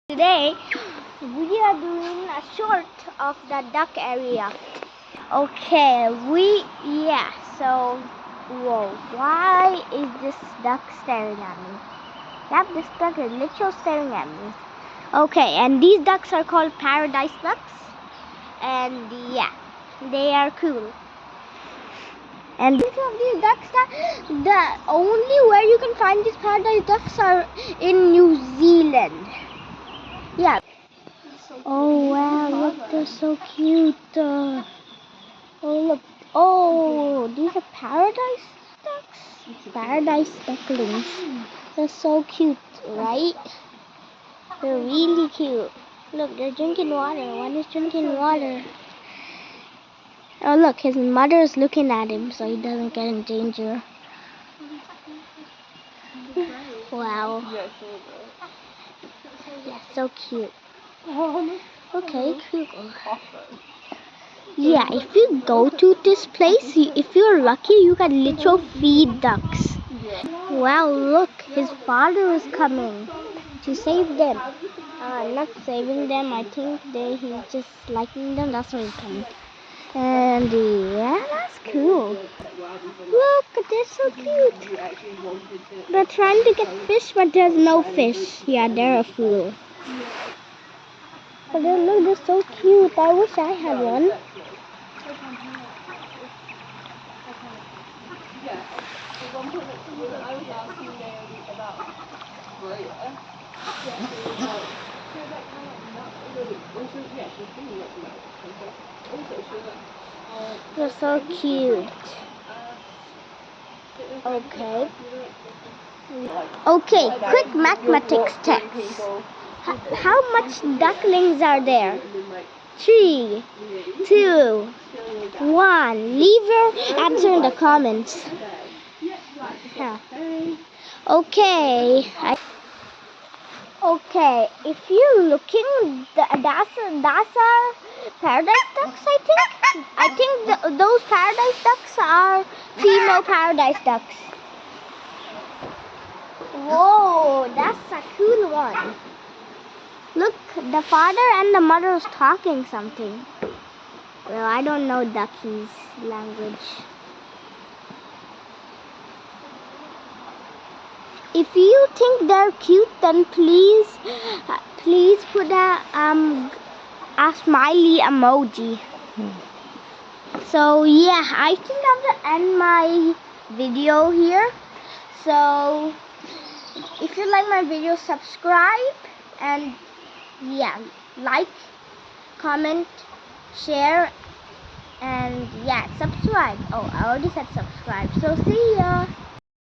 Today we are doing a short of the duck area. Okay, so whoa, why is this duck staring at me? Yep, this duck is literally staring at me. Okay, and these ducks are called paradise ducks, and yeah, they are cool. And these ducks, the only where you can find these paradise ducks are in New Zealand. Yeah. Oh wow, look, they're so cute. Oh look, oh, these are paradise ducks? Paradise ducklings. They're so cute, right? They're really cute. Look, they're drinking water. One is drinking water. Oh look, his mother is looking at him so he doesn't get in danger. Wow. Yeah, so cute. Okay, cool. Yeah, if you go to this place, if you're lucky, you can literally feed ducks. Wow, look, his father is coming to save them. Not saving them, I think he's just liking them, that's why he's coming. And yeah, that's cool. Look, they're so cute. They're trying to get fish, but there's no fish. Yeah, they're a fool. But look, they're so cute. I wish I had one. They're so cute. Okay. Okay, quick mathematics test. How much ducklings are there? 3, 2, 1. Leave your answer in the comments. Yeah. Okay. Okay, if you're looking, that's our paradise ducks, I think. I think those paradise ducks are female paradise ducks. Whoa, that's a cool one. Look, the father and the mother is talking something. Well, I don't know duckies' language. If you think they're cute, then please put a smiley emoji. So yeah, I think I'm gonna end my video here. So if you like my video, subscribe and yeah, like, comment, share, and yeah, subscribe. Oh, I already said subscribe. So see ya.